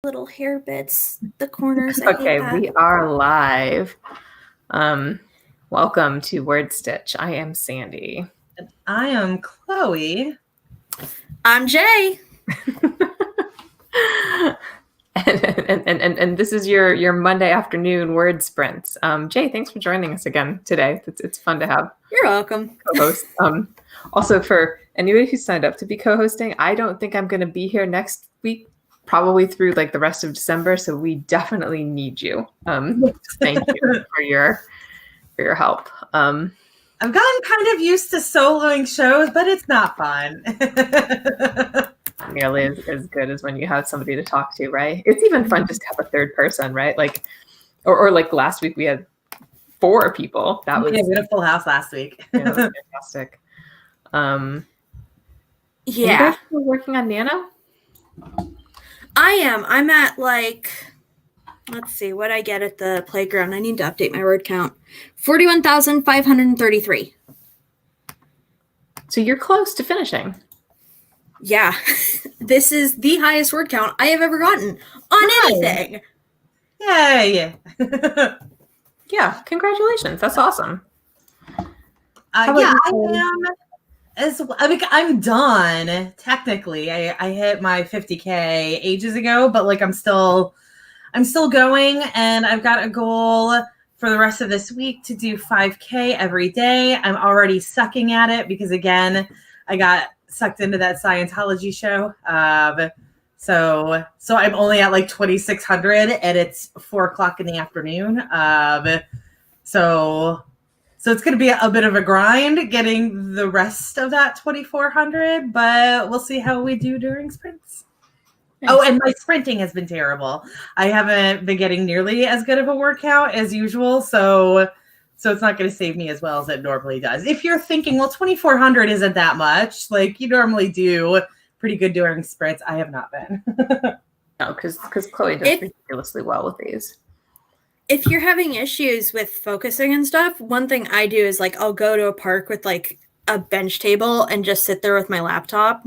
little hair bits, the corners. I Okay, we are live. Welcome to WordStitch. I am Sandy. And I am Chloe. I'm Jay. and this is your Monday afternoon word sprints. Jay, thanks for joining us again today. It's fun to have. You're welcome. Co-host. Also, for anybody who signed up to be co-hosting, I don't think I'm going to be here next week. Probably through like the rest of December, so we definitely need you. Thank you for your help. I've gotten kind of used to soloing shows, but it's not fun. Nearly as good as when you have somebody to talk to, right? It's even fun just to have a third person, right? Like, or like last week we had 4 people. That was we had a full house last week. Yeah, that was fantastic. Yeah. You guys still working on Nano? I am. I'm at let's see what I get at the playground. I need to update my word count. 41,533. So you're close to finishing. Yeah. This is the highest word count I have ever gotten on anything. Yay. Yeah, congratulations. That's awesome. Yeah, I am. I'm done technically. I hit my 50K ages ago, but like I'm still going, and I've got a goal for the rest of this week to do 5K every day. I'm already sucking at it because again, I got sucked into that Scientology show. So I'm only at like 2,600, and it's 4:00 in the afternoon. So it's going to be a bit of a grind getting the rest of that 2,400, but we'll see how we do during sprints. Nice. Oh, and my sprinting has been terrible. I haven't been getting nearly as good of a workout as usual, so it's not going to save me as well as it normally does. If you're thinking, well, 2,400 isn't that much, like you normally do pretty good during sprints, I have not been. No, because Chloe does ridiculously well with these. If you're having issues with focusing and stuff, one thing I do is like I'll go to a park with like a bench table and just sit there with my laptop.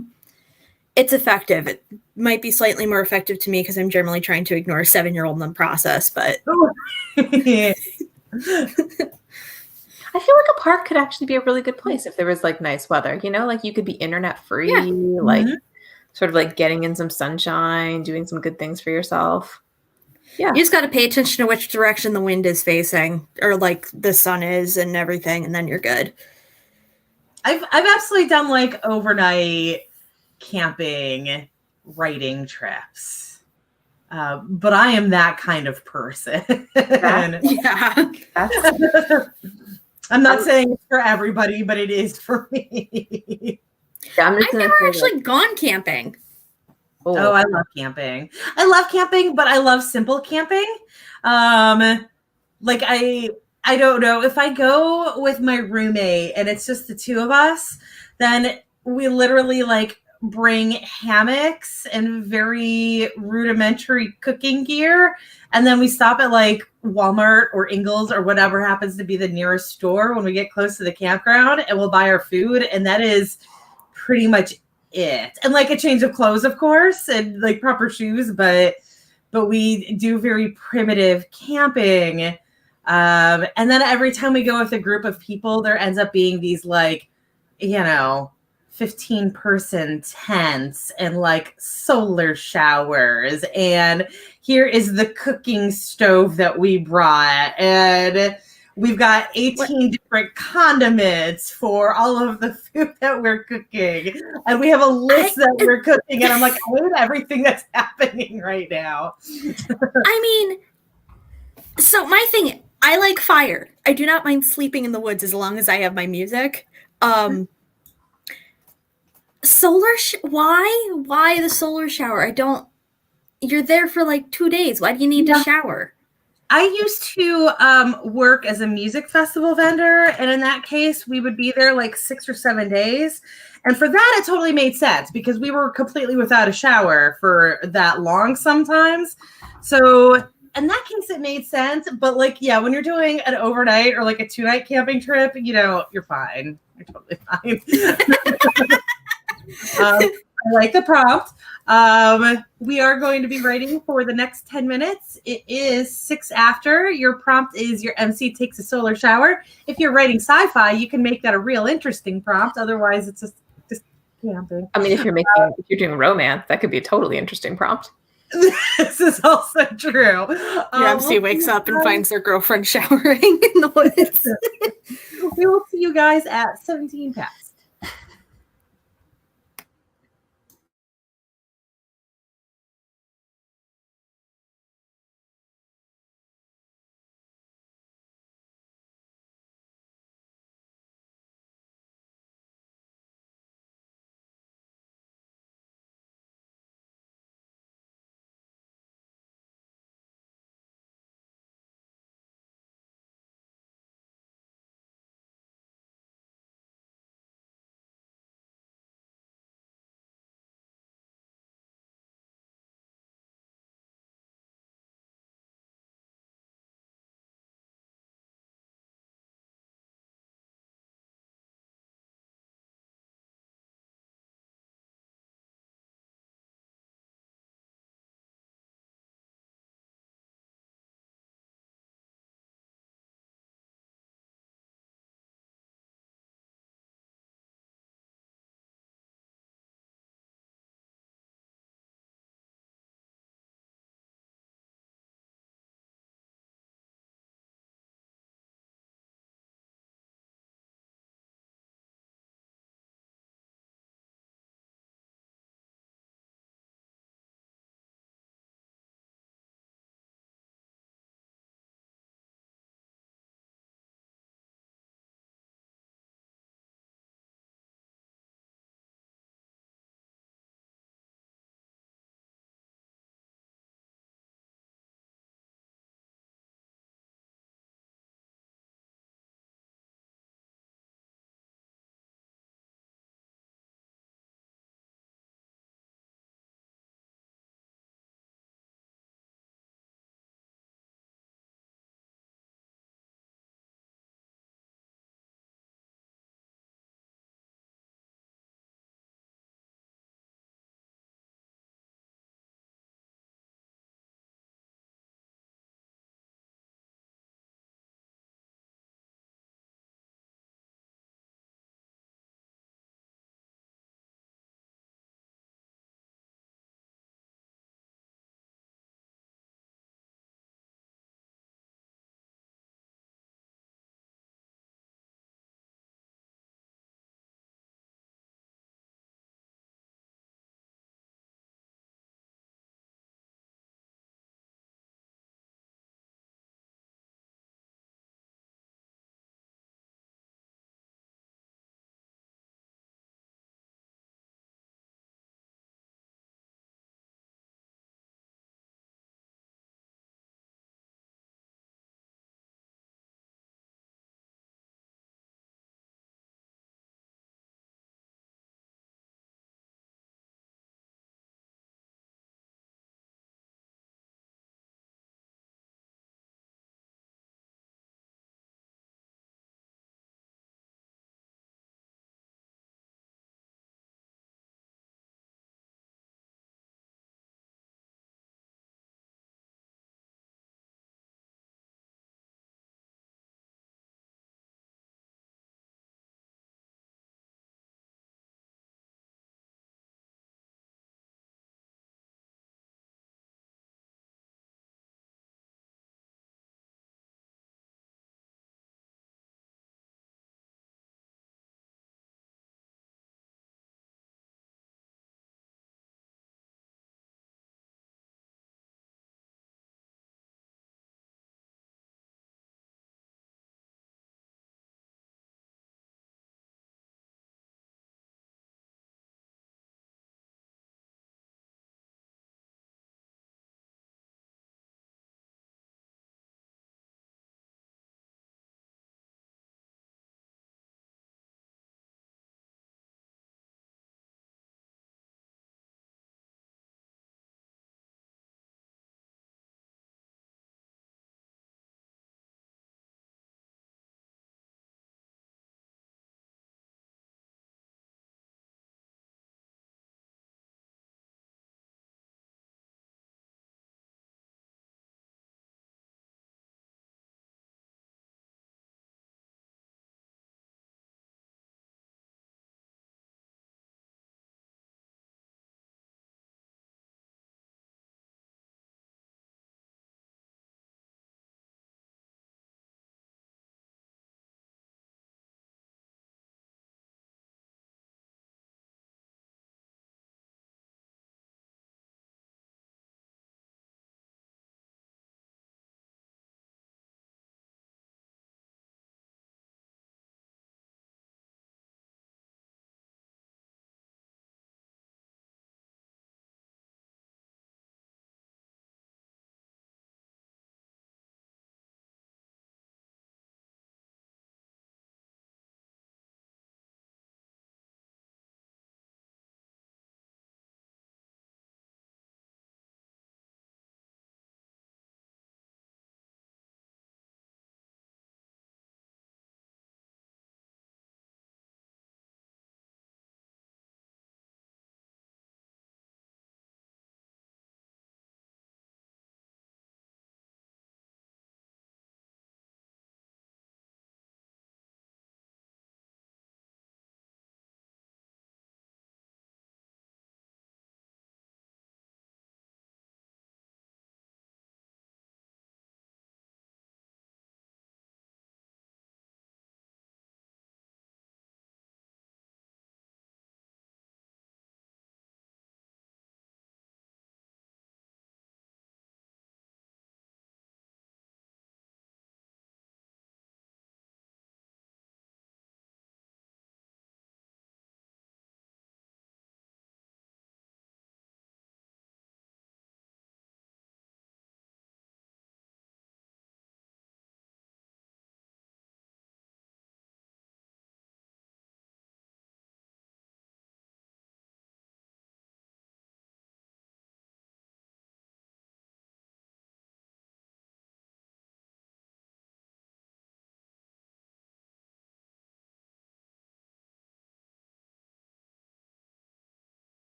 It's effective. It might be slightly more effective to me because I'm generally trying to ignore a 7-year-old in the process, but I feel like a park could actually be a really good place if there was like nice weather, you know, like you could be internet free, like sort of like getting in some sunshine, doing some good things for yourself. Yeah. You just got to pay attention to which direction the wind is facing or like the sun is and everything, and then you're good. I've absolutely done like overnight camping writing trips. But I am that kind of person. I'm not saying it's for everybody, but it is for me. Yeah, I've never actually gone camping. Oh, I love camping. But I love simple camping. Like I don't know, if I go with my roommate and it's just the two of us, then we literally like bring hammocks and very rudimentary cooking gear. And then we stop at like Walmart or Ingles or whatever happens to be the nearest store when we get close to the campground, and we'll buy our food. And that is pretty much it. And like a change of clothes, of course, and like proper shoes, but we do very primitive camping. And then every time we go with a group of people, there ends up being these like, 15-person tents and like solar showers. And here is the cooking stove that we brought. And we've got 18 different condiments for all of the food that we're cooking. And we have a list that we're cooking. And I'm like, I hate everything that's happening right now. I mean, so my thing, I like fire. I do not mind sleeping in the woods as long as I have my music. Why the solar shower? You're there for like 2 days. Why do you need to shower? I used to work as a music festival vendor, and in that case, we would be there like 6 or 7 days. And for that, it totally made sense because we were completely without a shower for that long sometimes. So in that case, it made sense. But like, yeah, when you're doing an overnight or like a 2-night camping trip, you're fine. You're totally fine. I like the prompt. We are going to be writing for the next 10 minutes. It is 6 after. Your prompt is your MC takes a solar shower. If you're writing sci-fi, you can make that a real interesting prompt. Otherwise, it's just camping. I mean, if you're doing romance, that could be a totally interesting prompt. This is also true. Your MC wakes up and finds their girlfriend showering in the woods. We will see you guys at 17 past.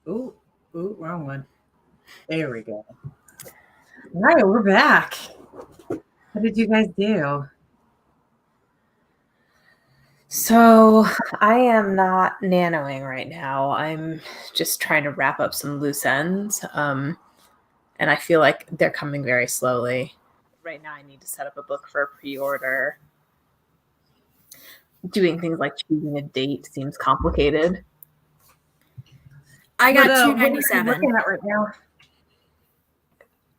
Ooh, wrong one. There we go. All right, we're back. What did you guys do? So I am not nanoing right now. I'm just trying to wrap up some loose ends. And I feel like they're coming very slowly. Right now I need to set up a book for a pre-order. Doing things like choosing a date seems complicated. I got What are you $2.97. looking at right now?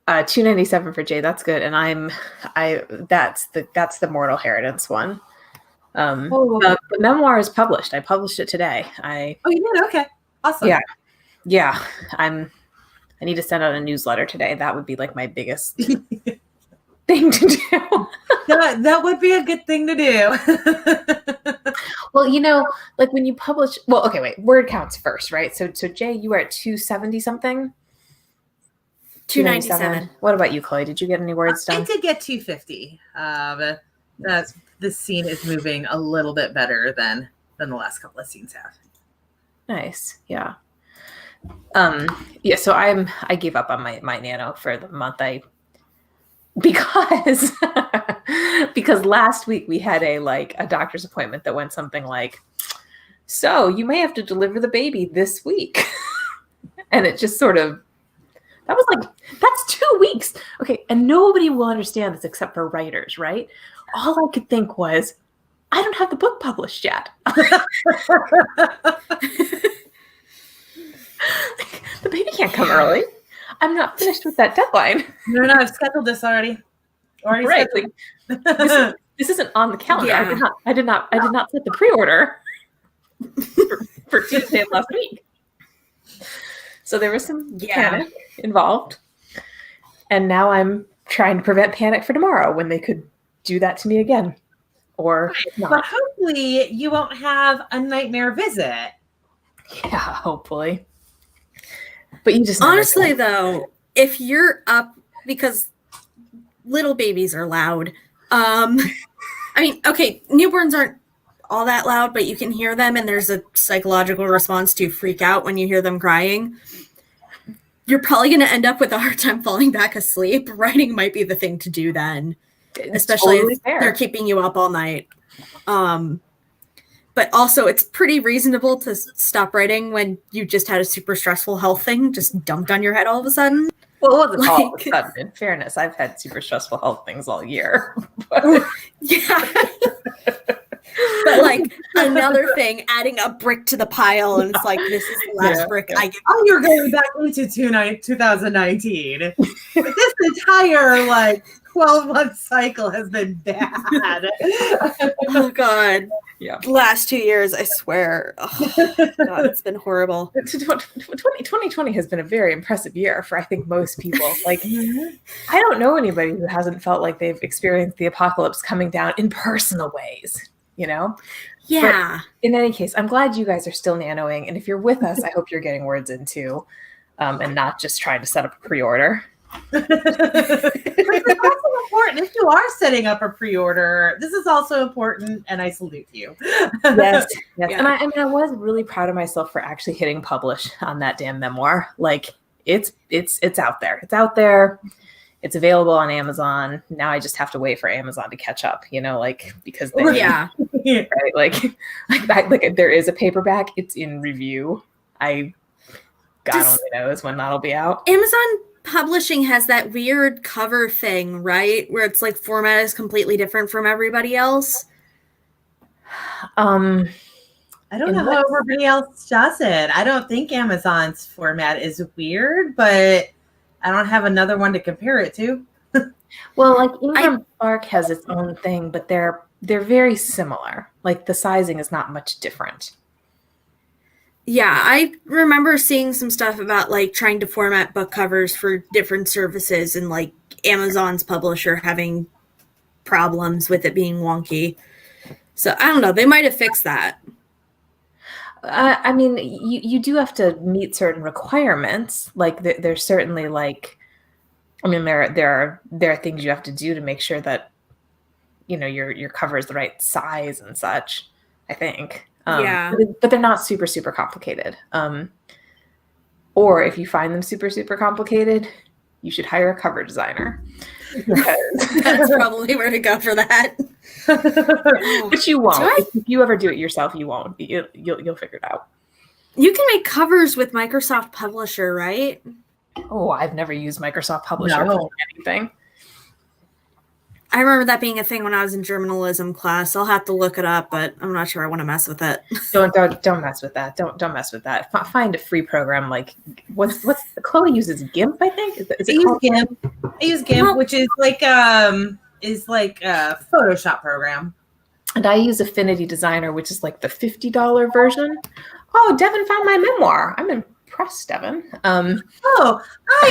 $2.97 for Jay. That's good. And that's the Mortal Heritance one. The memoir is published. I published it today. Oh, you did? Okay. Awesome. Yeah. I need to send out a newsletter today. That would be like my biggest thing to do. That would be a good thing to do. Well, like when you publish, well, okay, wait, word counts first, right? So Jay, you were at 270 something? 297. What about you, Chloe? Did you get any words done? I did get 250. This scene is moving a little bit better than the last couple of scenes have. Nice. Yeah. So I gave up on my nano for the month. Because last week we had a doctor's appointment that went something like, so you may have to deliver the baby this week. And it just sort of, that was like, that's 2 weeks. Okay. And nobody will understand this except for writers, right? All I could think was, I don't have the book published yet. The baby can't come early. I'm not finished with that deadline. No, I've scheduled this already. Right. This isn't on the calendar. Yeah. I did not set the pre-order for Tuesday of last week. So there was some panic involved. And now I'm trying to prevent panic for tomorrow when they could do that to me again. Or not. But hopefully you won't have a nightmare visit. Yeah, hopefully. But you just honestly though, if you're up, because little babies are loud. I mean, okay, newborns aren't all that loud, but you can hear them, and there's a psychological response to freak out when you hear them crying. You're probably going to end up with a hard time falling back asleep. Writing might be the thing to do then, especially if they're keeping you up all night. But also, it's pretty reasonable to stop writing when you just had a super stressful health thing just dumped on your head all of a sudden. Well, it wasn't all of a sudden. In fairness, I've had super stressful health things all year. But yeah. But like another thing, adding a brick to the pile, and it's like, this is the last brick I give. Oh, you're going back into 2019. This entire 12-month cycle has been bad. Oh God. Yeah. The last 2 years, I swear. Oh, God, it's been horrible. 2020 has been a very impressive year for, I think, most people. Like, I don't know anybody who hasn't felt like they've experienced the apocalypse coming down in personal ways, Yeah. But in any case, I'm glad you guys are still nanoing. And if you're with us, I hope you're getting words in too, and not just trying to set up a pre-order. It's also important if you are setting up a pre-order. This is also important, and I salute you. Yes. Yeah. And I was really proud of myself for actually hitting publish on that damn memoir. Like it's out there. It's out there. It's available on Amazon. Now I just have to wait for Amazon to catch up. Because they, Yeah. right? Like there is a paperback. It's in review. God only knows when that'll be out. Amazon Publishing has that weird cover thing, right? Where it's like format is completely different from everybody else. I don't know how everybody else does it. I don't think Amazon's format is weird, but I don't have another one to compare it to. Well, like Ingram Spark has its own thing, but they're very similar. Like the sizing is not much different. Yeah, I remember seeing some stuff about like trying to format book covers for different services and like Amazon's publisher having problems with it being wonky. So I don't know. They might have fixed that. I mean, you do have to meet certain requirements. Like there's certainly there are things you have to do to make sure that your cover is the right size and such, I think. Yeah. But they're not super, super complicated. Or if you find them super, super complicated, you should hire a cover designer. That's probably where to go for that. But you won't. Do I- If you ever do it yourself, you won't. You'll figure it out. You can make covers with Microsoft Publisher, right? Oh, I've never used Microsoft Publisher for anything. I remember that being a thing when I was in journalism class. I'll have to look it up, but I'm not sure I want to mess with it. Don't mess with that. Don't mess with that. Find a free program like what's Chloe uses GIMP, I think. Is it called GIMP? I use GIMP, which is like a Photoshop program. And I use Affinity Designer, which is like the $50 version. Oh, Devin found my memoir. I'm impressed, Devin. I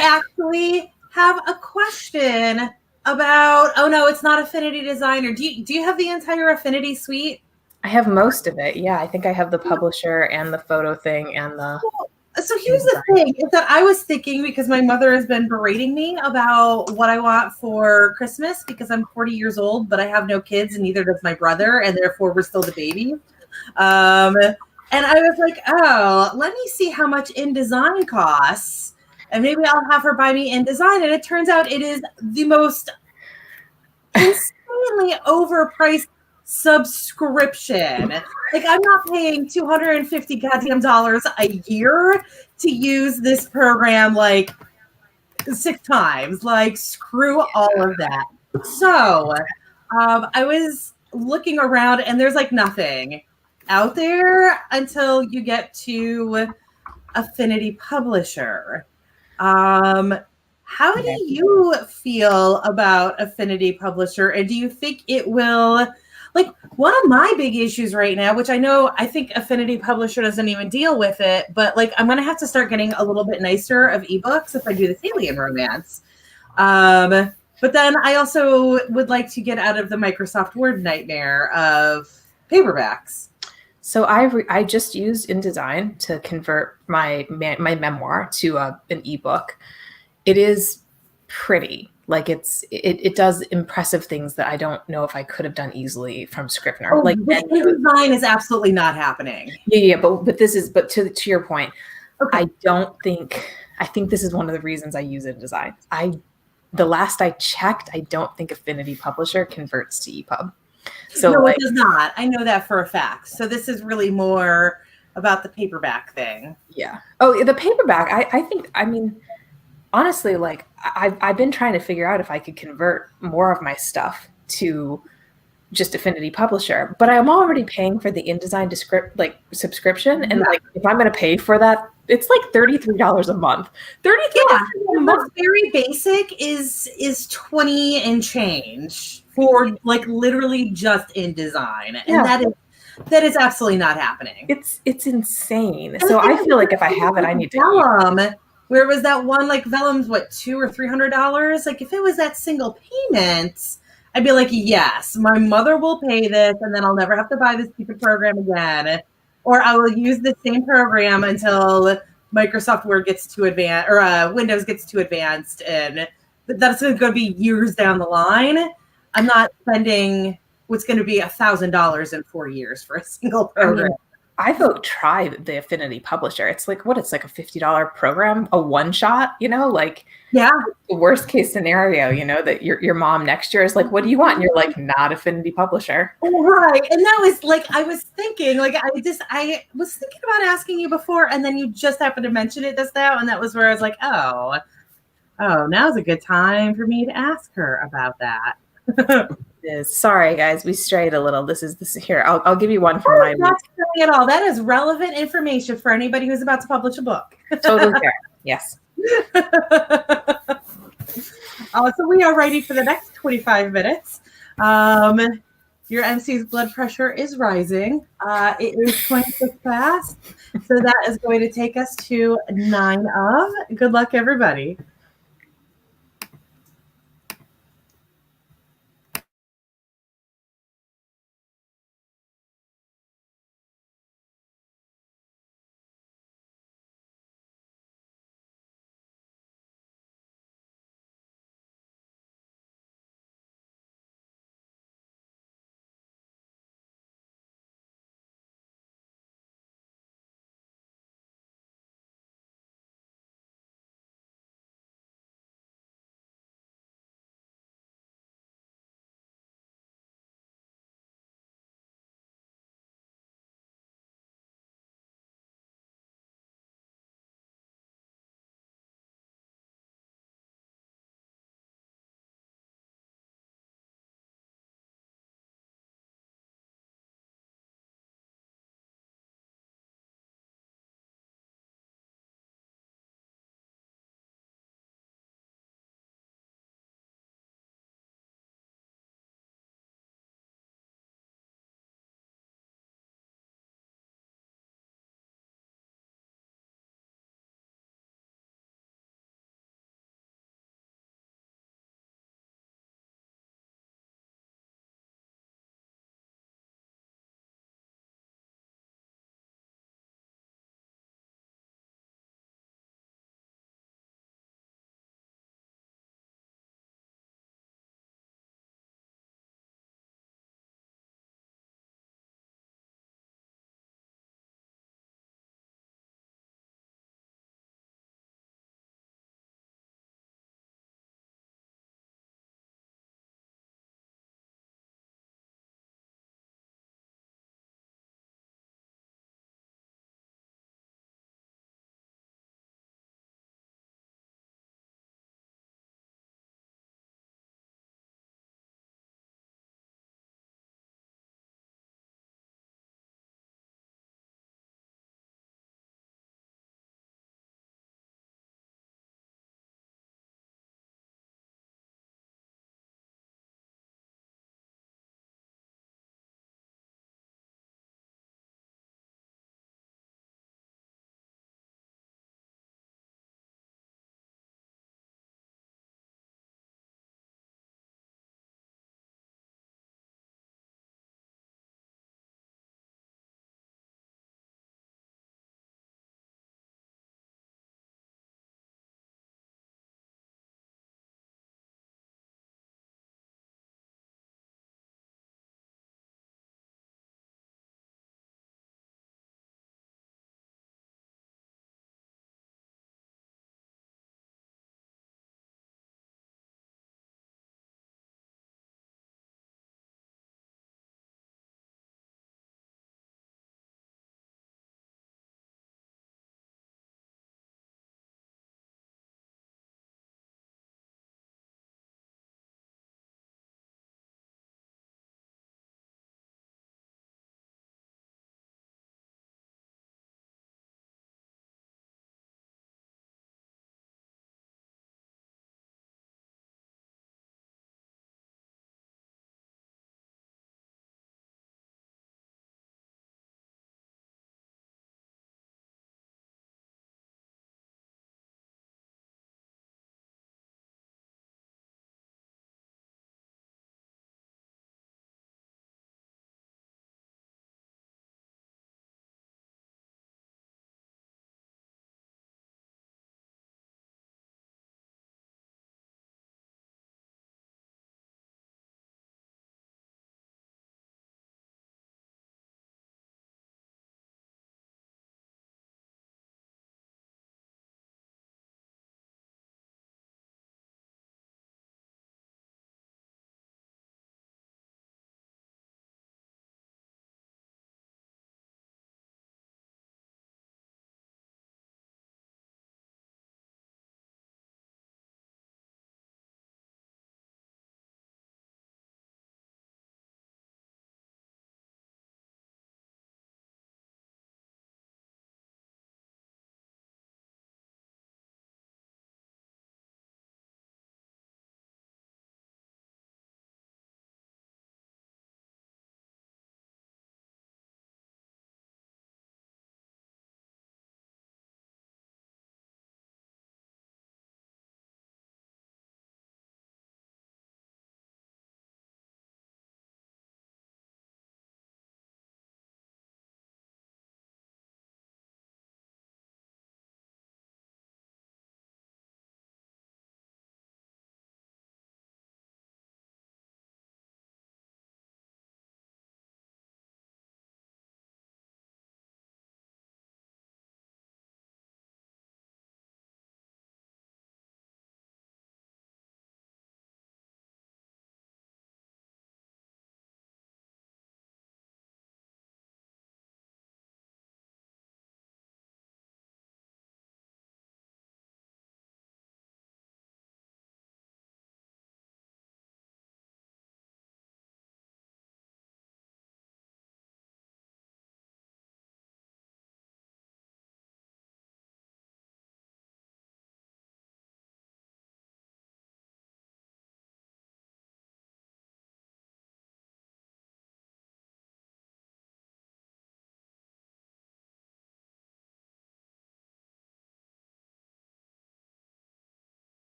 actually have a question about. Oh no, it's not Affinity Designer. Do you have the entire Affinity suite? I have most of it. Yeah, I think I have the publisher and the photo thing and the. So here's the thing: is that I was thinking, because my mother has been berating me about what I want for Christmas, because I'm 40 years old, but I have no kids, and neither does my brother, and therefore we're still the baby. And I was like, oh, let me see how much InDesign costs, and maybe I'll have her buy me InDesign. And it turns out it is the most insanely overpriced subscription. Like, I'm not paying $250 goddamn dollars a year to use this program like 6 times. Like, screw all of that. So I was looking around, and there's like nothing out there until you get to Affinity Publisher. How do you feel about Affinity Publisher? And do you think it will, like, one of my big issues right now, which I think Affinity Publisher doesn't even deal with it, but like, I'm going to have to start getting a little bit nicer of ebooks if I do this alien romance. But then I also would like to get out of the Microsoft Word nightmare of paperbacks. So I just used InDesign to convert my memoir to an ebook. It is pretty. Like it does impressive things that I don't know if I could have done easily from Scrivener. Oh, like InDesign is absolutely not happening. Yeah, but to your point, okay. I think this is one of the reasons I use InDesign. The last I checked, I don't think Affinity Publisher converts to EPUB. So no, it does not. I know that for a fact. So this is really more about the paperback thing. Yeah. Oh, the paperback. I mean, honestly, like I've been trying to figure out if I could convert more of my stuff to just Affinity Publisher, but I'm already paying for the InDesign subscription, and like if I'm going to pay for that, it's like $33 a month. $33 a month. Very basic is 20 and change for like literally just InDesign, and that is absolutely not happening. It's insane. So I feel like if I have it, I need to. Vellum, where was that one? Like Vellum's what, $200 or $300? Like if it was that single payment, I'd be like, yes, my mother will pay this, and then I'll never have to buy this stupid program again. Or I will use the same program until Microsoft Word gets too advanced, or Windows gets too advanced, and that's going to be years down the line. I'm not spending what's going to be $1,000 in 4 years for a single program. I vote try the Affinity Publisher. It's like it's like a $50 program, a one shot, like the worst case scenario, that your mom next year is like, what do you want? And you're like, not Affinity Publisher. Right. And that was like, I was thinking, like, I was thinking about asking you before, and then you just happened to mention it just now. And that was where I was like, oh, now's a good time for me to ask her about that. Sorry, guys, we strayed a little. This is here. I'll give you one from my. Not straying at all. That is relevant information for anybody who's about to publish a book. Totally fair. Yes. So we are ready for the next 25 minutes. Your MC's blood pressure is rising. It is 26 past, so that is going to take us to 9 of. Good luck, everybody.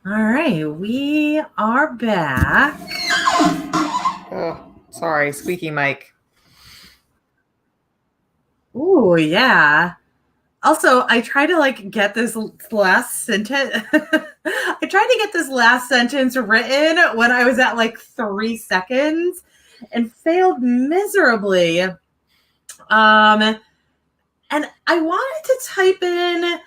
All right, we are back. Oh, sorry, squeaky mic. Oh, yeah. Also, I tried to get this last sentence. I tried to get this last sentence written when I was at 3 seconds and failed miserably. And I wanted to type in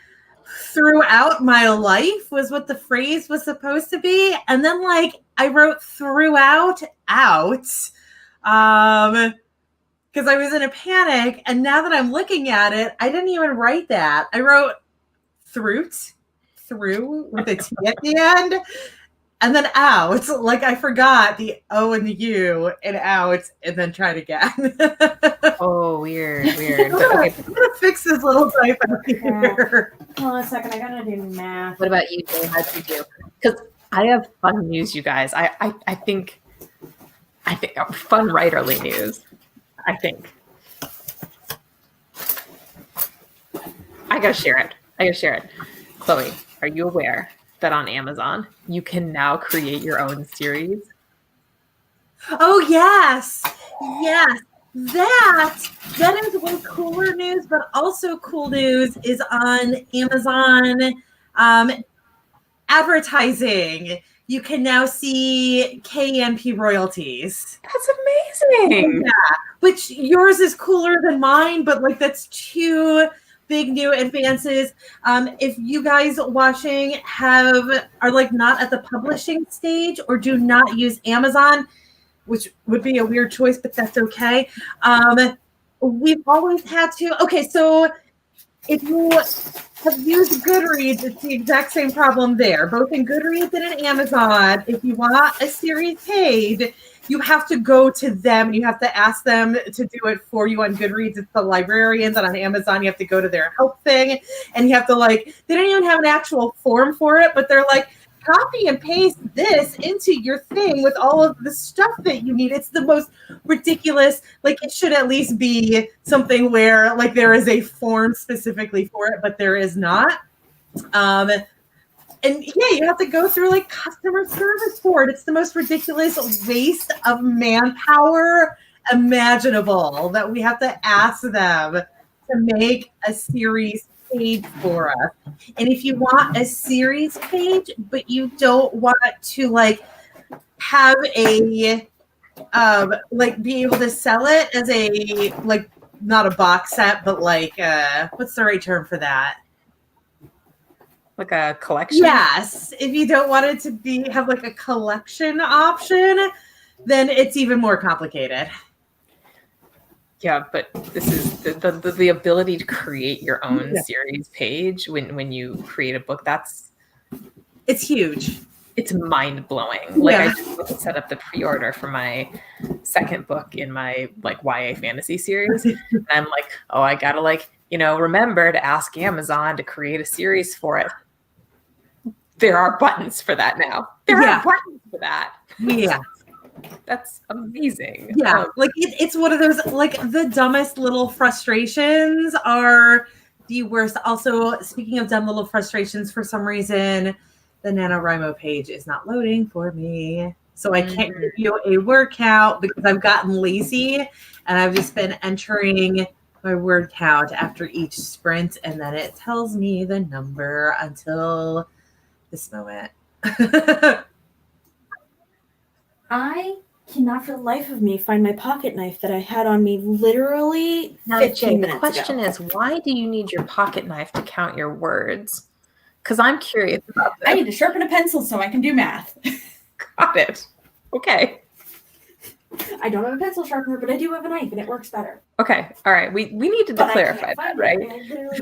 throughout my life was what the phrase was supposed to be. And then I wrote throughout out. Because I was in a panic, and now that I'm looking at it, I didn't even write that. I wrote through with a T at the end, and then out. I forgot the O and the U and out, and then tried again. Oh, weird. I'm gonna fix this little typo here. Hold on a second. I gotta do math. What about you, Jay? How'd you do? Because I have fun news, you guys. I think fun writerly news. I think. I gotta share it. Chloe, are you aware that on Amazon you can now create your own series? Oh yes. That is way cooler news, but also cool news is on Amazon advertising. You can now see KMP royalties. That's amazing. Yeah, which yours is cooler than mine, but that's two big new advances. If you guys watching are not at the publishing stage or do not use Amazon, which would be a weird choice, but that's okay. We've always had to. Okay, so if you have used Goodreads, it's the exact same problem there. Both in Goodreads and in Amazon, if you want a series paid, you have to go to them and you have to ask them to do it for you. On Goodreads, it's the librarians, and on Amazon, you have to go to their help thing, and you have to they don't even have an actual form for it, but they're copy and paste this into your thing with all of the stuff that you need. It's the most ridiculous. It should at least be something where there is a form specifically for it, but there is not. And yeah, you have to go through customer service for it. It's the most ridiculous waste of manpower imaginable that we have to ask them to make a series page for us. And if you want a series page, but you don't want to have a be able to sell it as a not a box set, but what's the right term for that? Like a collection? Yes. If you don't want it to have a collection option, then it's even more complicated. Yeah, but this is the ability to create your own series page when you create a book. It's huge. It's mind blowing. I just set up the pre-order for my second book in my YA fantasy series, and I'm I gotta remember to ask Amazon to create a series for it. There are buttons for that now. There are buttons for that. Yeah. That's amazing. Yeah, it's one of those the dumbest little frustrations are the worst. Also, speaking of dumb little frustrations, for some reason, the NaNoWriMo page is not loading for me. So I can't give you a word count because I've gotten lazy and I've just been entering my word count after each sprint, and then it tells me the number until this moment. I cannot for the life of me find my pocket knife that I had on me literally 15 minutes ago. The question is, why do you need your pocket knife to count your words? Because I'm curious about this. I need to sharpen a pencil so I can do math. Got it. Okay. I don't have a pencil sharpener, but I do have a knife, and it works better. Okay. All right. We need to clarify that, right?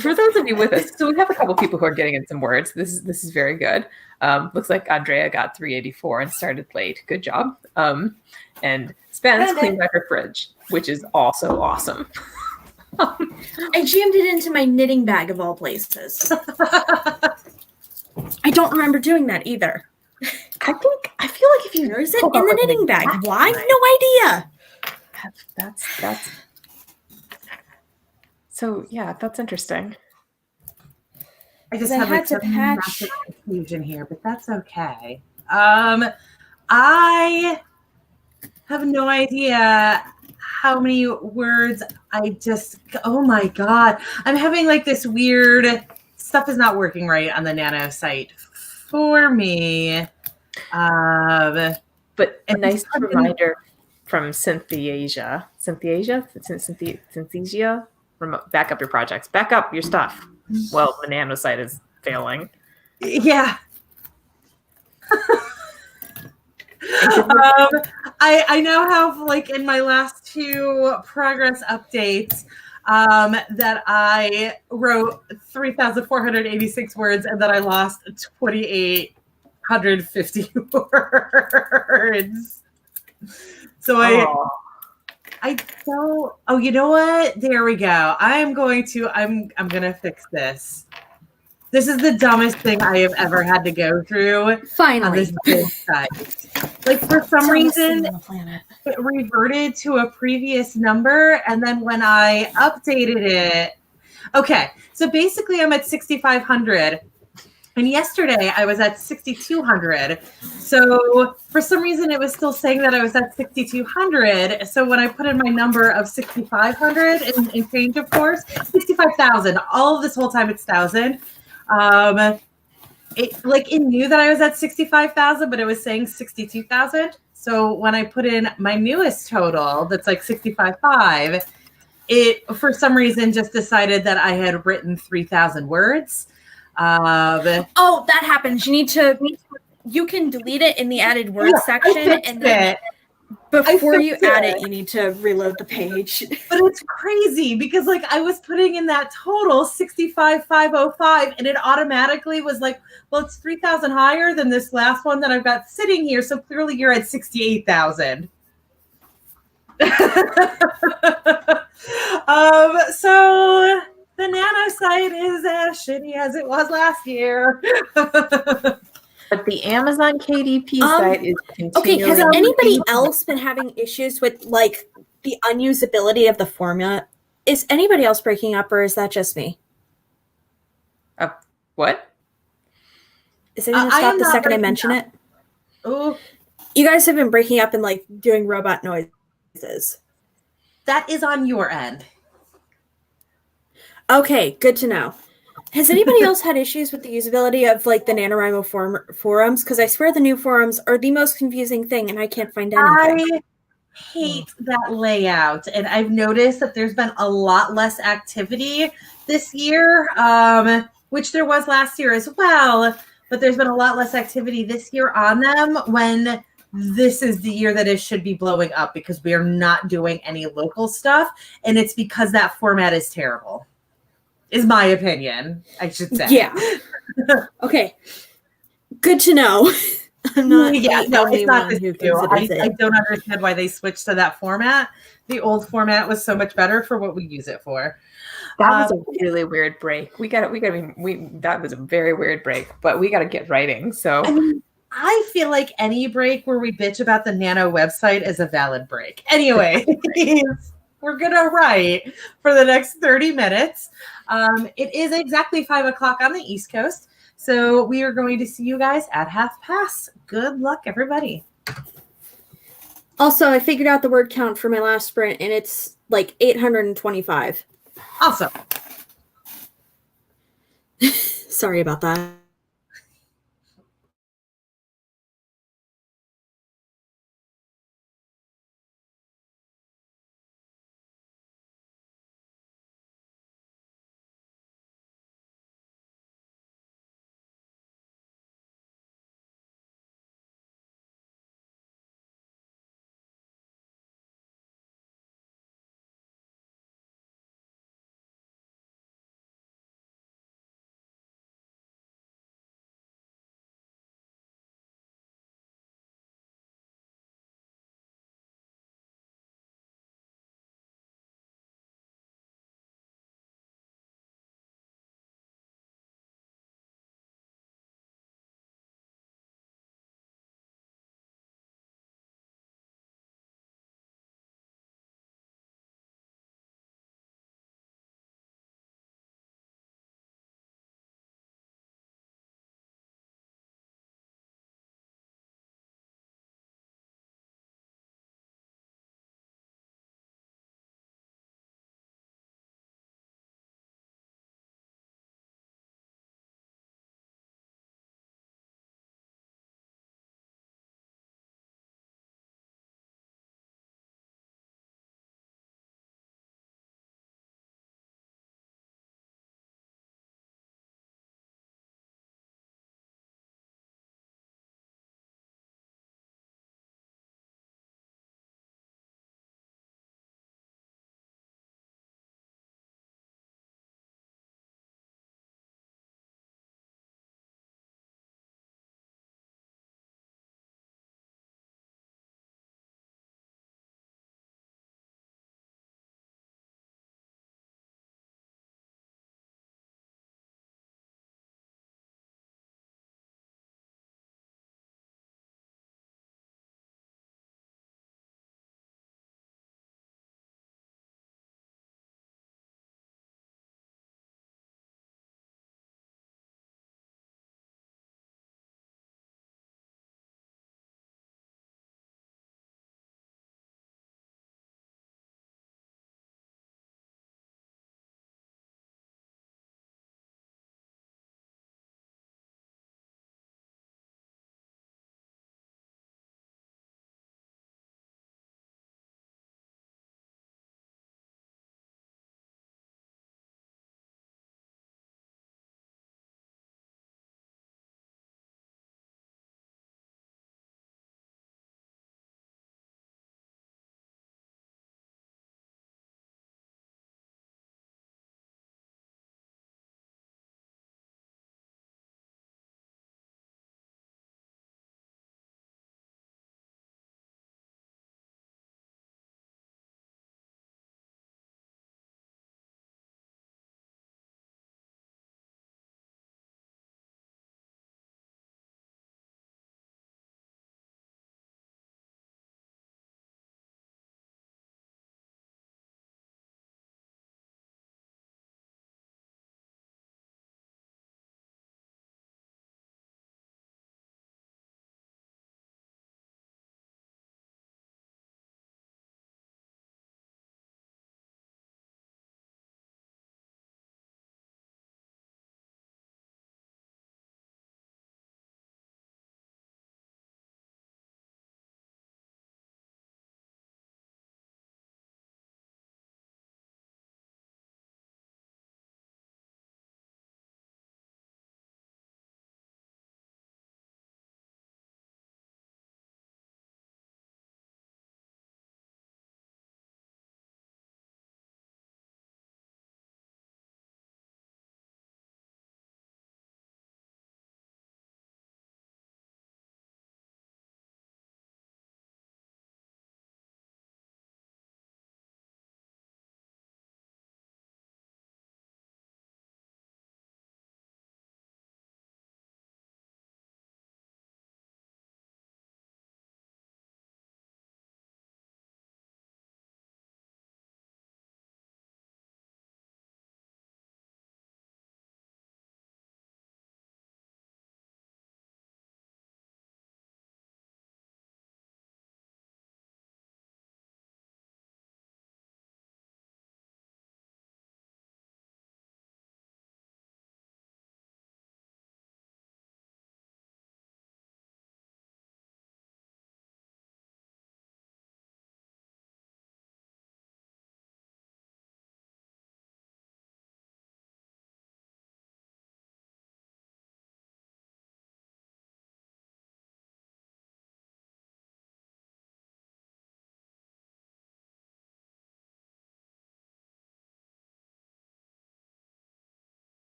For those of you with us, so we have a couple people who are getting in some words. This is very good. Looks like Andrea got 384 and started late. Good job. And Spence cleaned out her fridge, which is also awesome. I jammed it into my knitting bag of all places. I don't remember doing that either. I feel like if you Where is it in the knitting bag? Why? No idea. That's so yeah, that's interesting. I just I had like had to some patch. massive confusion here, but that's okay. I have no idea how many words oh my God. I'm having like this weird stuff is not working right on the Nano site for me. But a and nice reminder from Synthesia. Back up your projects. Back up your stuff. Well, the Nano site is failing. Yeah. I now have like in my last 2 progress updates that I wrote 3,486 words and that I lost 2,850 words. So I don't. Oh, you know what? There we go. I'm gonna fix this. This is the dumbest thing I have ever had to go through. Finally. On this whole site. Like for some reason, on the planet. it reverted to a previous number, and then when I updated it, okay. So basically, I'm at 6,500. And yesterday I was at 6,200. So for some reason it was still saying that I was at 6,200. So when I put in my number of 6,500 in change, of course, 65,000. All of this whole time it's 1,000. It knew that I was at 65,000, but it was saying 62,000. So when I put in my newest total, that's like 65,500, it for some reason just decided that I had written 3,000 words. Oh, that happens. You can delete it in the added words section, and then before you add it, you need to reload the page. But it's crazy because like I was putting in that total 65,505, and it automatically was like, well, it's 3,000 higher than this last one that I've got sitting here. So clearly you're at 68,000. So the Nano site is as shitty as it was last year. But the Amazon KDP site is continuing. Okay, has anybody else been having issues with like the unusability of the format? Is anybody else breaking up, or is that just me? What? Is it going to stop the second I mention it? Oh, you guys have been breaking up and like doing robot noises. That is on your end. Okay, good to know. Has anybody else had issues with the usability of like the NaNoWriMo forums? Because I swear the new forums are the most confusing thing, and I can't find anything. I hate that layout, and I've noticed that there's been a lot less activity this year, which there was last year as well. But there's been a lot less activity this year on them when this is the year that it should be blowing up because we are not doing any local stuff, and it's because that format is terrible. Is my opinion, I should say. Yeah. Okay. Good to know. I'm not. Yeah, no, it's not this new. I don't understand why they switched to that format. The old format was so much better for what we use it for. That was a really weird break. That was a very weird break, but we got to get writing. So I feel like any break where we bitch about the Nano website is a valid break. Anyway, we're gonna write for the next 30 minutes. It is exactly 5 o'clock on the East Coast, so we are going to see you guys at 5:30. Good luck, everybody. Also, I figured out the word count for my last sprint, and it's like 825. Awesome. Sorry about that.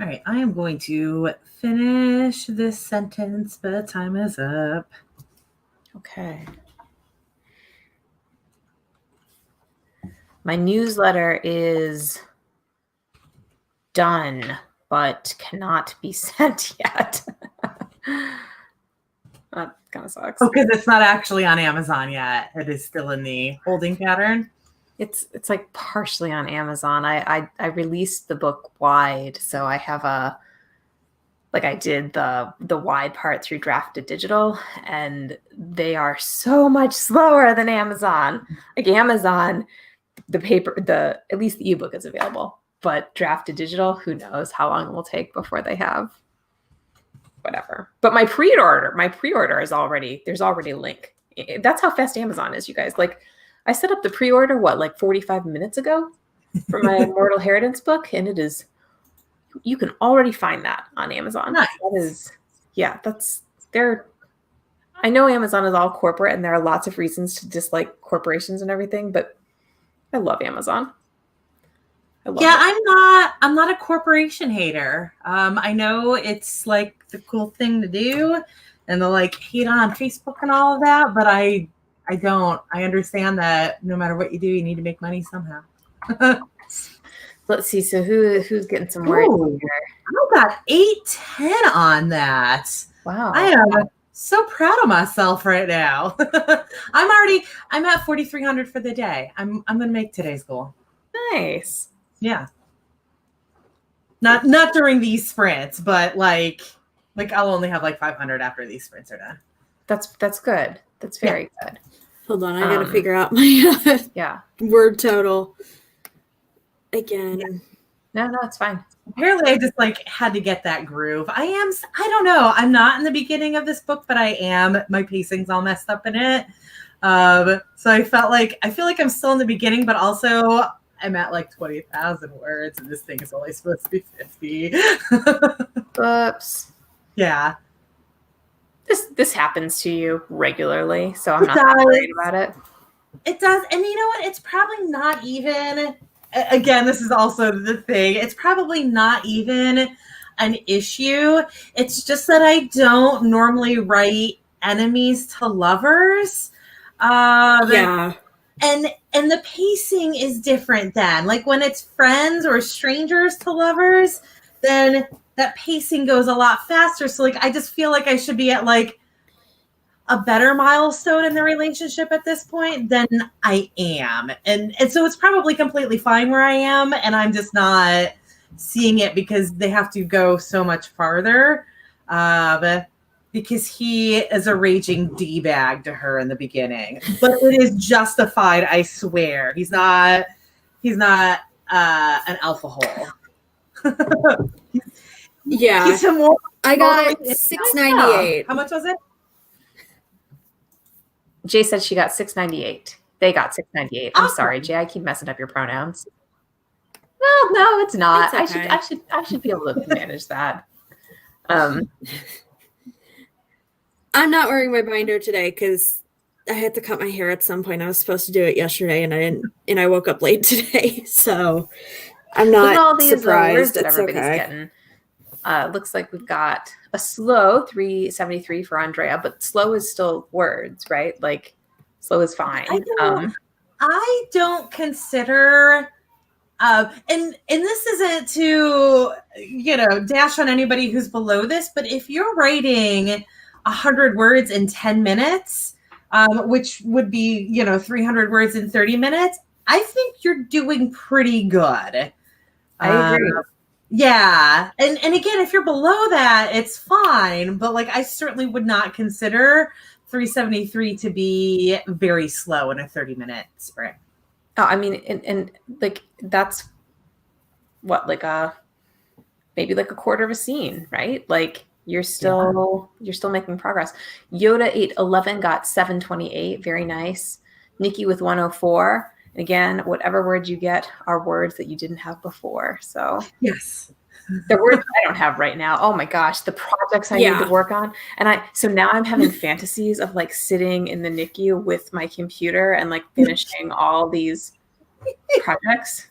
All right, I am going to finish this sentence, but time is up. Okay. My newsletter is done, but cannot be sent yet. That kind of sucks. Oh, because it's not actually on Amazon yet. It is still in the holding pattern. It's like partially on Amazon. I released the book wide, so I have I did the wide part through Drafted Digital, and they are so much slower than Amazon. Like Amazon, at least the ebook is available, but Drafted Digital, who knows how long it will take before they have whatever. But my pre-order is there's already a link. That's how fast Amazon is, you guys. Like I set up the pre-order, 45 minutes ago for my Immortal Inheritance book, and it is, you can already find that on Amazon. Nice. That is, yeah, I know Amazon is all corporate and there are lots of reasons to dislike corporations and everything, but I love Amazon. I love it. I'm not a corporation hater. I know it's like the cool thing to do and the hate on Facebook and all of that, but I don't. I understand that no matter what you do, you need to make money somehow. Let's see. So who's getting some words here? I got 810 on that. Wow. I am so proud of myself right now. I'm at 4,300 for the day. I'm going to make today's goal. Nice. Yeah. Not during these sprints, but I'll only have 500 after these sprints are done. That's good. That's very good. Hold on, I gotta figure out my word total again. No, it's fine. Apparently, I just had to get that groove. I don't know. I'm not in the beginning of this book, but I am. My pacing's all messed up in it. So I feel like I'm still in the beginning, but also I'm at 20,000 words, and this thing is only supposed to be 50. Oops. Yeah. This happens to you regularly, so I'm not that worried about it. It does. And you know what? It's probably not even, again, this is also the thing. It's probably not even an issue. It's just that I don't normally write enemies to lovers. Yeah. And the pacing is different then. When it's friends or strangers to lovers, then that pacing goes a lot faster. So I just feel like I should be at a better milestone in the relationship at this point than I am. And so it's probably completely fine where I am, and I'm just not seeing it because they have to go so much farther. Because he is a raging D-bag to her in the beginning. But it is justified, I swear. He's not an alpha hole. Yeah. I got 698. How much was it? Jay said she got 698. They got 698. I'm sorry, Jay. I keep messing up your pronouns. Well, no, it's not. It's okay. I should be able to manage that. I'm not wearing my binder today because I had to cut my hair at some point. I was supposed to do it yesterday, and I didn't. And I woke up late today, so I'm not all these surprised. words that it's everybody's okay. getting. Looks like we've got a slow 373 for Andrea, but slow is still words, right? Slow is fine. I don't consider, and this isn't to dash on anybody who's below this, but if you're writing 100 words in 10 minutes, which would be 300 words in 30 minutes, I think you're doing pretty good. I agree. Yeah. And again, if you're below that, it's fine. But I certainly would not consider 373 to be very slow in a 30-minute sprint. Oh, I mean, and that's what, maybe a quarter of a scene, right? You're still making progress. Yoda 811 got 728. Very nice. Nikki with 104. And again, whatever words you get are words that you didn't have before. So yes, the words I don't have right now. Oh my gosh, the projects I need to work on. And so now I'm having fantasies of sitting in the NICU with my computer and finishing all these projects.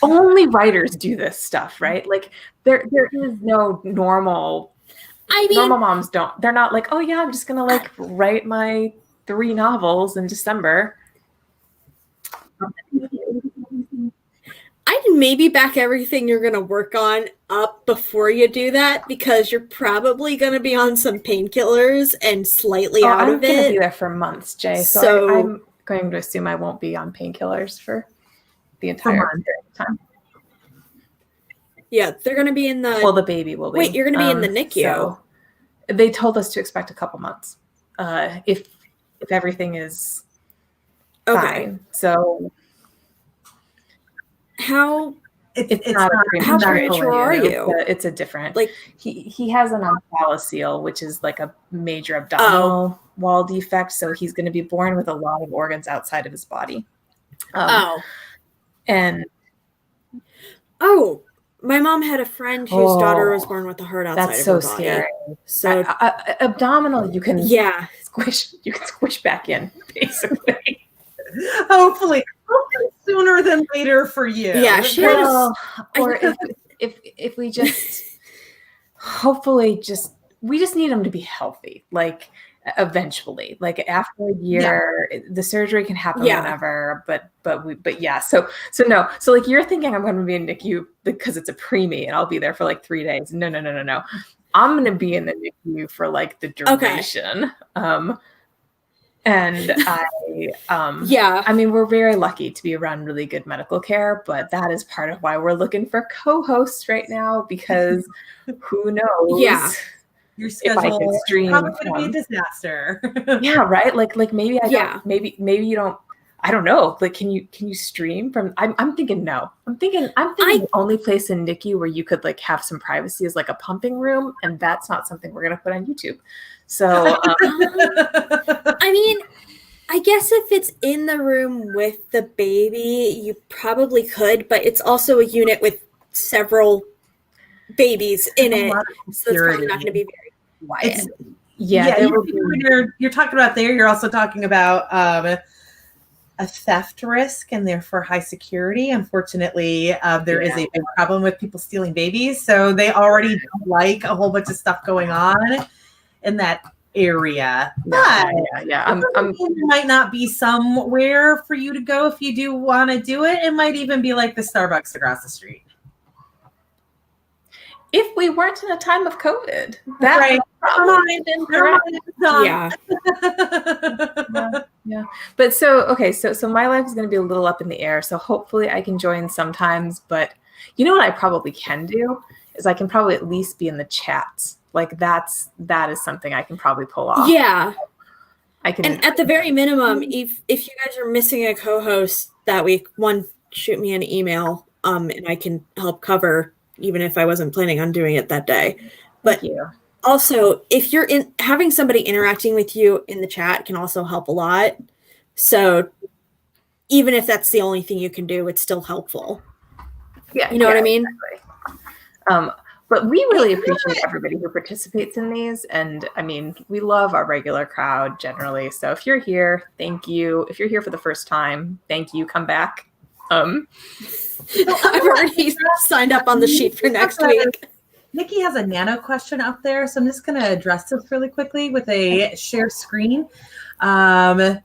Only writers do this stuff, right? there is no normal. I mean, Normal moms don't. They're not like, oh yeah, I'm just gonna like write my 3 novels in December. I'd maybe back everything you're going to work on up before you do that, because you're probably going to be on some painkillers and slightly out I'm of gonna be it. there for months, Jay. So So- I'm going to assume I won't be on painkillers for the entire period of time. Yeah, they're going to be in the... Well, the baby will be. Wait, you're going to be in the NICU. So they told us to expect a couple months if everything is fine. So how It's not a how premature premature are you? It's a different, Like, he has an omphalocele, which is like a major abdominal wall defect. So he's going to be born with a lot of organs outside of his body. And my mom had a friend whose daughter was born with a heart outside that's of her so body. scary. So abdominal, you can squish back in, basically. hopefully sooner than later for you. Yeah, she Well, or if we just hopefully we just need him to be healthy, like eventually, like after a year. The surgery can happen whenever, but yeah, so no, so like you're thinking I'm going to be in NICU because it's a preemie and I'll be there for like 3 days. No, I'm going to be in the NICU for like the duration. And I mean, we're very lucky to be around really good medical care, but that is part of why we're looking for co-hosts right now, because who knows? Yeah. Your schedule is probably going to be a disaster. Yeah, right. Like maybe maybe you don't. I don't know. Like, can you stream from? I'm thinking no. I'm thinking the only place in NICU where you could like have some privacy is like a pumping room, and that's not something we're gonna put on YouTube. So, I mean, I guess if it's in the room with the baby, you probably could, but it's also a unit with several babies in it, so it's probably not going to be very quiet. You're talking about there. You're also talking about a theft risk, and therefore high security. Unfortunately, there is a big problem with people stealing babies, so they already don't like a whole bunch of stuff going on in that area. But there might not be somewhere for you to go if you do want to do it. It might even be like the Starbucks across the street. If we weren't in a time of COVID, that right. Yeah. But so my life is going to be a little up in the air. So hopefully I can join sometimes. But you know what I probably can do is I can probably at least be in the chats. Like that is something I can probably pull off. Yeah. I can. And at the very minimum, if you guys are missing a co-host that week, shoot me an email, and I can help cover, even if I wasn't planning on doing it that day. But also, if you're having somebody interacting with you in the chat can also help a lot. So even if that's the only thing you can do, it's still helpful. Yeah, you know what I mean? Exactly. But we really appreciate everybody who participates in these. And I mean, we love our regular crowd generally. So if you're here, thank you. If you're here for the first time, thank you. Come back. I've already signed up on the sheet for next week. Nikki has a nano question up there, so I'm just going to address this really quickly with a share screen. If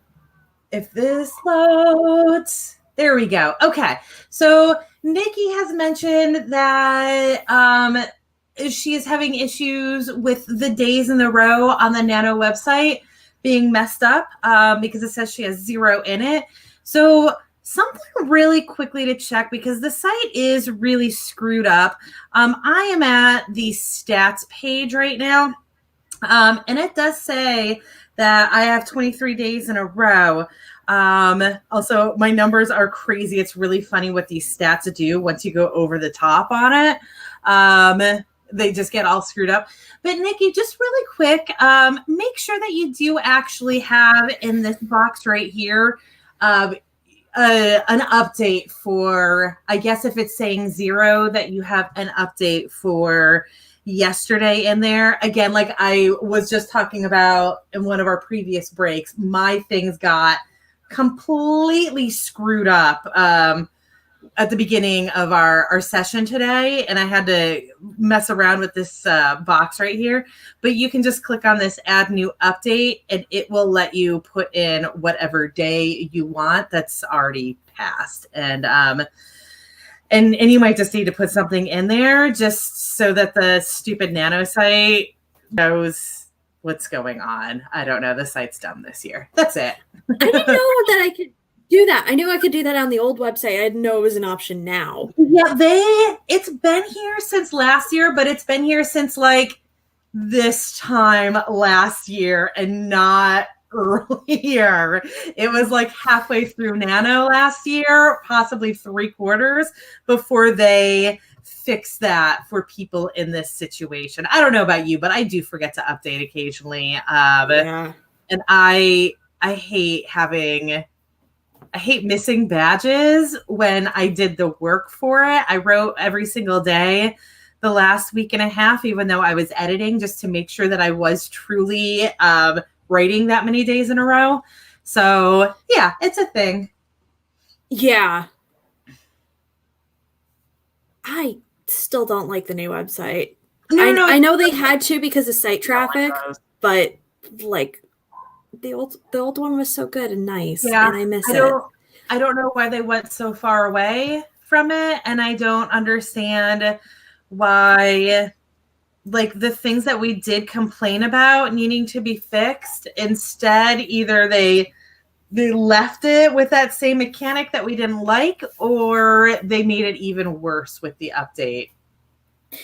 this loads, there we go. Okay, so Nikki has mentioned that she is having issues with the days in a row on the NaNo website being messed up because it says she has 0 in it. So something really quickly to check, because the site is really screwed up. I am at the stats page right now, and it does say that I have 23 days in a row. Also, my numbers are crazy. It's really funny what these stats do once you go over the top on it. They just get all screwed up. But Nikki, just really quick, make sure that you do actually have in this box right here an update for, I guess if it's saying 0, that you have an update for yesterday in there. Again, like I was just talking about in one of our previous breaks, my things got completely screwed up at the beginning of our session today, and I had to mess around with this box right here. But you can just click on this add new update, and it will let you put in whatever day you want that's already passed. And you might just need to put something in there just so that the stupid Nano site knows what's going on. I don't know. The site's dumb this year. That's it. I didn't know that I could do that. I knew I could do that on the old website. I didn't know it was an option now. Yeah, it's been here since last year, but it's been here since like this time last year and not earlier. It was like halfway through Nano last year, possibly 3/4 before they fix that for people in this situation. I don't know about you, but I do forget to update occasionally. Yeah. And I hate missing badges when I did the work for it. I wrote every single day the last week and a half, even though I was editing, just to make sure that I was truly writing that many days in a row. So yeah, it's a thing. Yeah. I still don't like the new website. No. I know they had to because of site traffic, but like the old one was so good and nice, Yeah, and I miss it. I don't know why they went so far away from it, and I don't understand why, like, the things that we did complain about needing to be fixed, instead either they left it with that same mechanic that we didn't like, or they made it even worse with the update.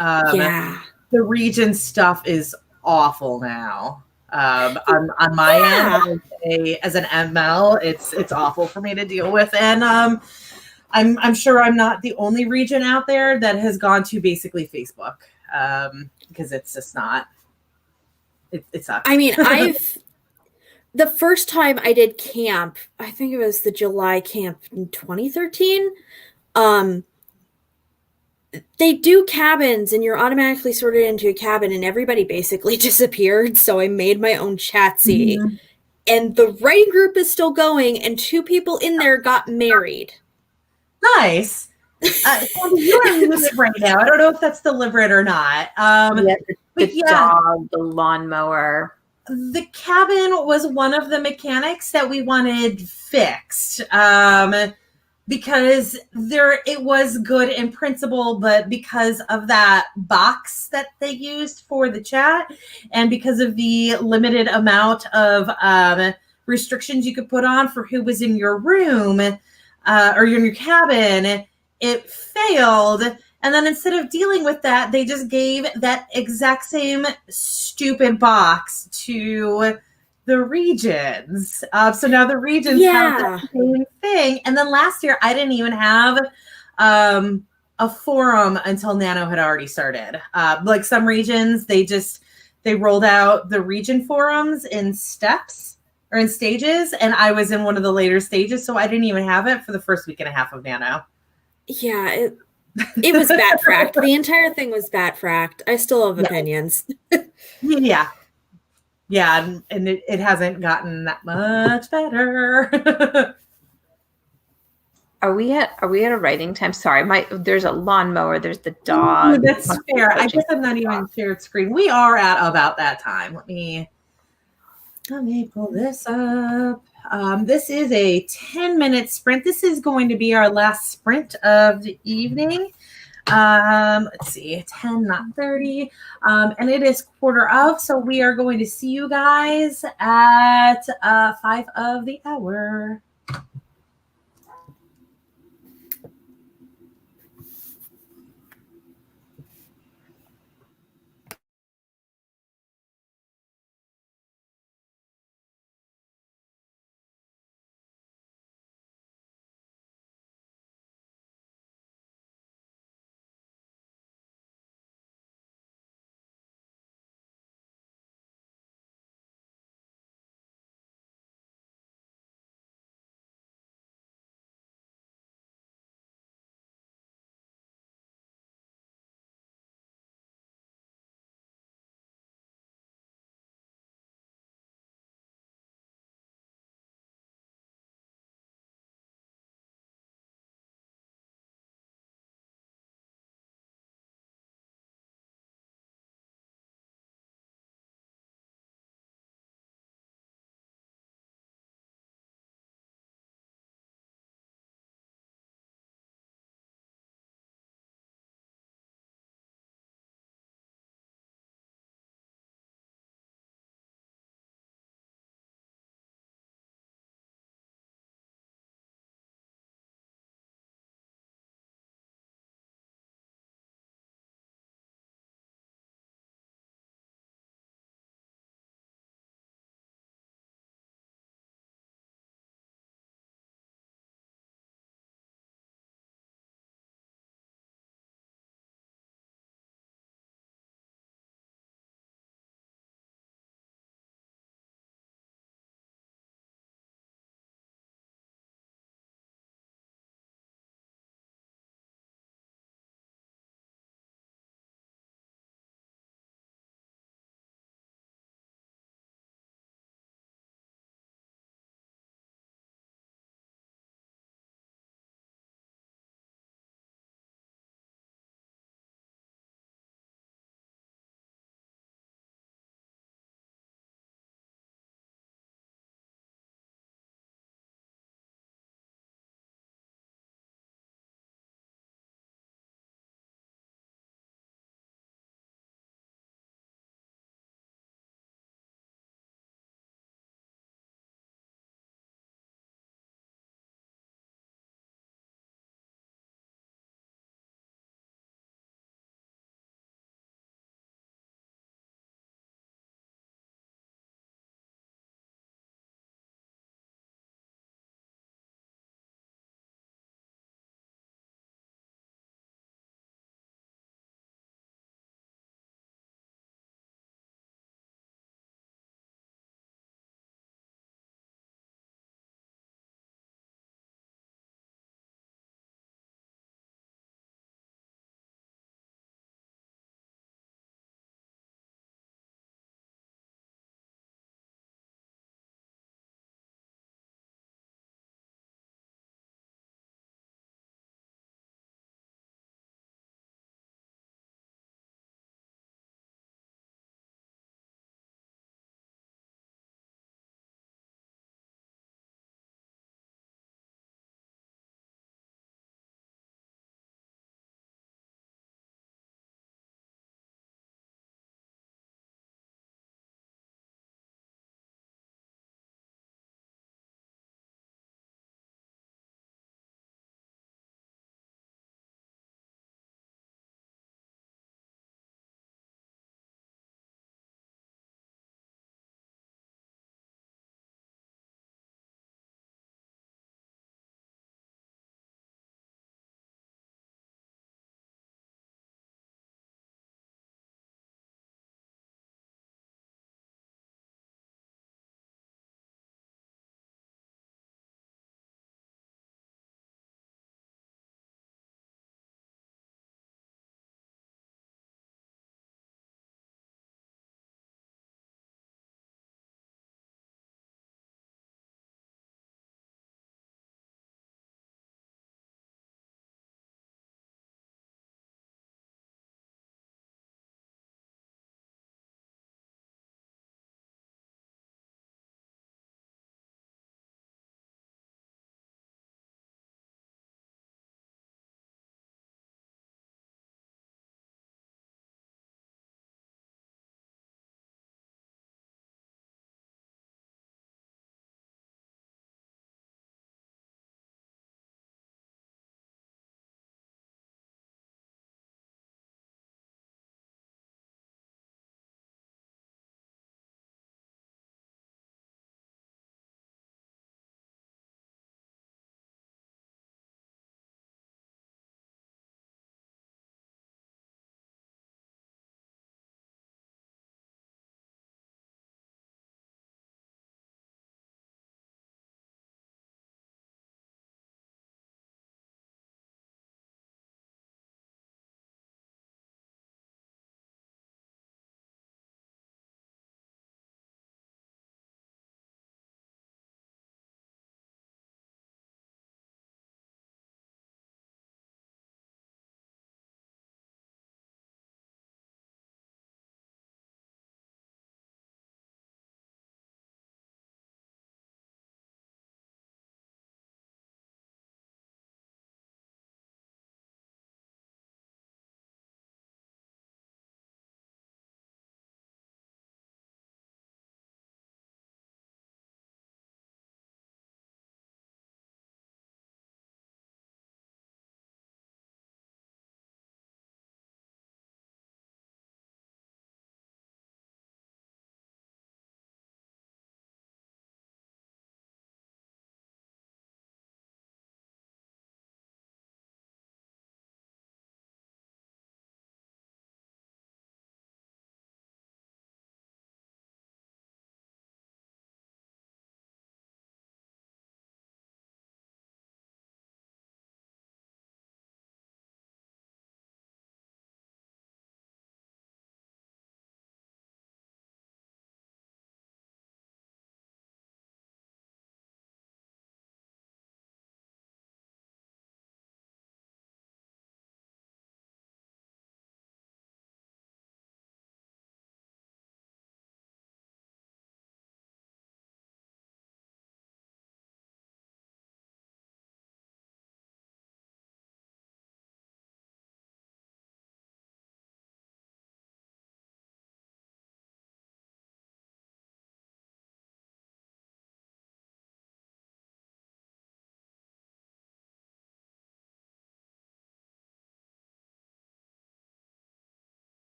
Yeah. The region stuff is awful now. On my end, as an ML, it's awful for me to deal with, and I'm sure I'm not the only region out there that has gone to basically Facebook, because it's just not. It sucks. I mean, the first time I did camp, I think it was the July camp in 2013. They do cabins and you're automatically sorted into a cabin, and everybody basically disappeared. So I made my own Chatsy, and the writing group is still going, and 2 people in there got married. Nice. You are limited right now. I don't know if that's deliberate or not. The dog, the lawnmower. The cabin was one of the mechanics that we wanted fixed. Because it was good in principle, but because of that box that they used for the chat, and because of the limited amount of restrictions you could put on for who was in your room or in your cabin, it failed. And then instead of dealing with that, they just gave that exact same stupid box to the regions. So now the regions have the same thing. And then last year, I didn't even have a forum until Nano had already started. Like some regions, they rolled out the region forums in steps or in stages. And I was in one of the later stages. So I didn't even have it for the first week and a half of Nano. Yeah, it was bat fracked. The entire thing was bat fracked. I still have opinions. Yeah, and it hasn't gotten that much better. Are we at a writing time? Sorry, there's a lawnmower, there's the dog. That's fair. I guess I'm not even shared screen. We are at about that time. Let me pull this up. This is a 10-minute sprint. This is going to be our last sprint of the evening. Let's see, 10, not 30. And it is 1/4 of, so we are going to see you guys at 5 of the hour.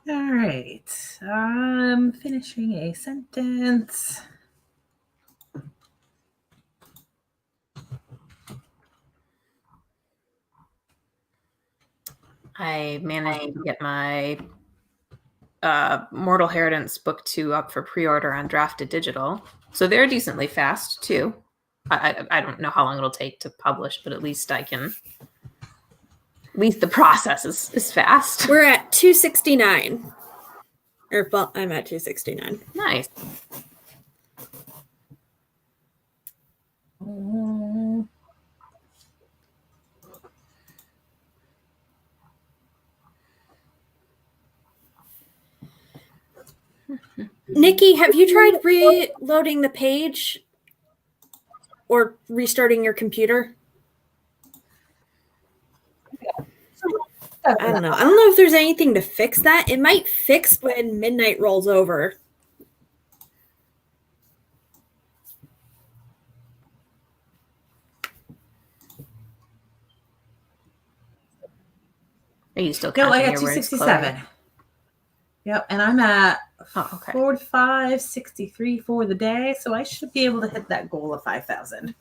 All right. I'm finishing a sentence. I managed to get my Mortal Inheritance book 2 up for pre-order on Drafted Digital. So they're decently fast too. I don't know how long it'll take to publish, but at least I can. At least the process is fast. We're at 269. Or well, I'm at 269. Nice. Nikki, have you tried reloading the page or restarting your computer? I don't know. I don't know if there's anything to fix that. It might fix when midnight rolls over. Are you still No, counting I got your words, 267. Chloe? Yep, and I'm at okay. 4563 for the day, so I should be able to hit that goal of 5,000.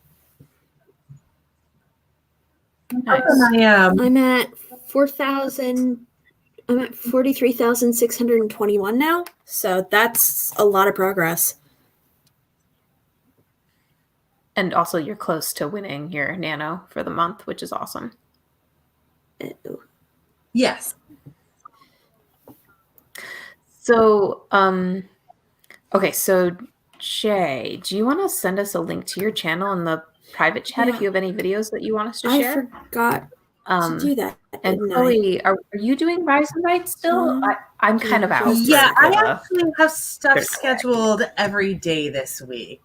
Nice. I'm at 4,000. I'm at 43,621 now. So that's a lot of progress. And also, you're close to winning your Nano for the month, which is awesome. Yes. So, okay, so Jay, do you want to send us a link to your channel in the private chat if you have any videos that you want us to share? I forgot to do that. And Chloe, are you doing Rise and Write still? I'm kind of out. Yeah, I actually have stuff scheduled every day this week.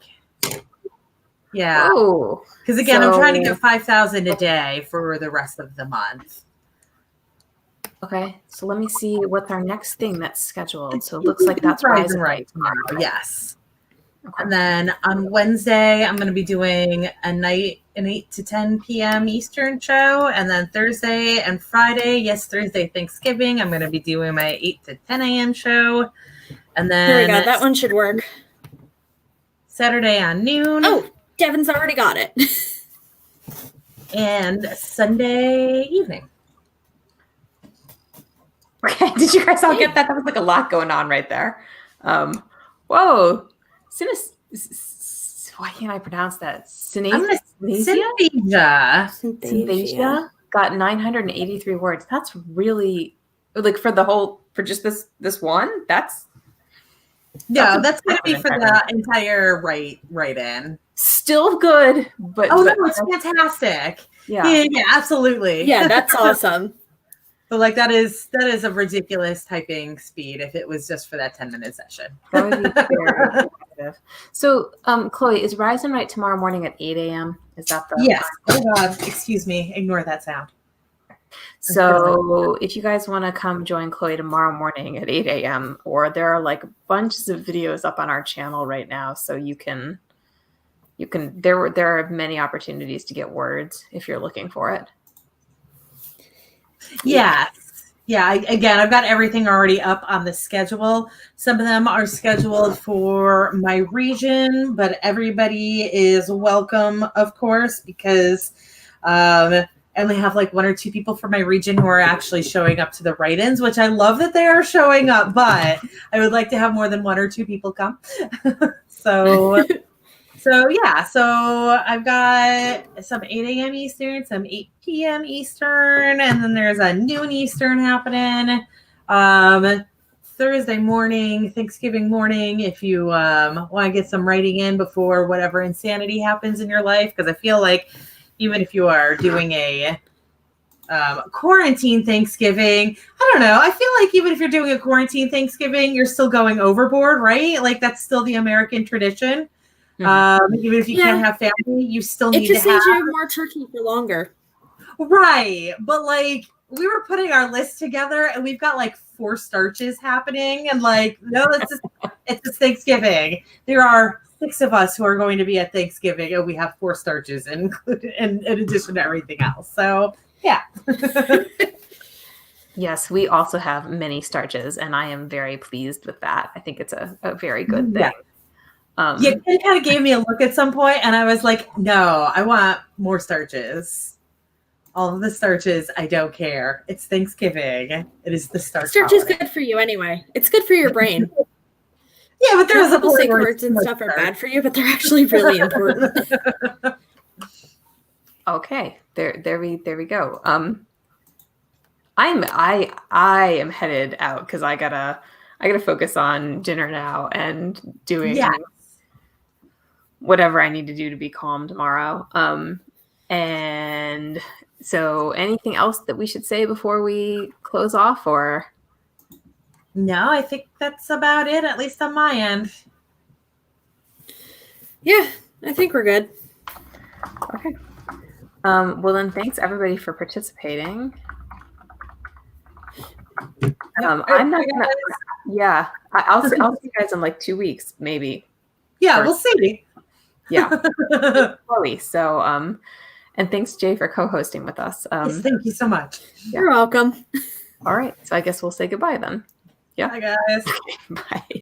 Yeah. Oh. Because again, I'm trying to get 5,000 a day for the rest of the month. Okay, so let me see what's our next thing that's scheduled. So it looks like that's Rise and Write tomorrow. Yes. Okay. And then on Wednesday, I'm going to be doing an 8 to 10 p.m. Eastern show. And then Thursday and Friday, Thursday Thanksgiving, I'm going to be doing my 8 to 10 a.m. show. And then here we go. That one should work. Saturday on noon. Oh, Devin's already got it. And Sunday evening. Okay, did you guys all get that? That was like a lot going on right there. Whoa. Why can't I pronounce that? Synesthesia got 983 words. That's really, like, for just this one? That's going to be for the entire write-in. Still good, but no, it's fantastic. Yeah, absolutely. Yeah, that's awesome. But like that is a ridiculous typing speed if it was just for that 10-minute session. That would be very effective. So, Chloe, is Rise and Write tomorrow morning at 8 a.m.? Is that the Yes. Oh God, excuse me. Ignore that sound. So if you guys want to come join Chloe tomorrow morning at 8 a.m., or there are like bunches of videos up on our channel right now, so you can there are many opportunities to get words if you're looking for it. Yes. Yeah. Again, I've got everything already up on the schedule. Some of them are scheduled for my region, but everybody is welcome, of course, because I only have like 1 or 2 people from my region who are actually showing up to the write-ins, which I love that they are showing up, but I would like to have more than 1 or 2 people come. So I've got some 8 a.m. Eastern, some 8 p.m. Eastern, and then there's a noon Eastern happening. Thursday morning, Thanksgiving morning, if you want to get some writing in before whatever insanity happens in your life, because I feel like even if you are doing a quarantine Thanksgiving, I don't know. I feel like even if you're doing a quarantine Thanksgiving, you're still going overboard, right? Like that's still the American tradition. Even if you can't have family, you still need to have. It just leaves you more turkey for longer. Right. But like we were putting our list together and we've got like 4 starches happening and like, no, it's just Thanksgiving. There are 6 of us who are going to be at Thanksgiving and we have 4 starches included in addition to everything else. So yeah. Yes, we also have many starches, and I am very pleased with that. I think it's a very good thing. Yeah, Ken kind of gave me a look at some point, and I was like, no, I want more starches. All of the starches, I don't care. It's Thanksgiving. It is the starch. Starch is good for you anyway. It's good for your brain. Yeah, but there's people say cards and stuff are bad for you, but they're actually really important. Okay, there we go. I am headed out because I gotta focus on dinner now and doing whatever I need to do to be calm tomorrow. And so anything else that we should say before we close off, or? No, I think that's about it, at least on my end. Yeah, I think we're good. Okay. Well then, thanks everybody for participating. I'm not gonna. Yeah, I'll see you guys in like 2 weeks, maybe. Yeah, we'll see. Yeah. Chloe. So, and thanks Jay for co-hosting with us. Yes, thank you so much. You're welcome. All right. So I guess we'll say goodbye then. Yeah. Bye, guys. Bye.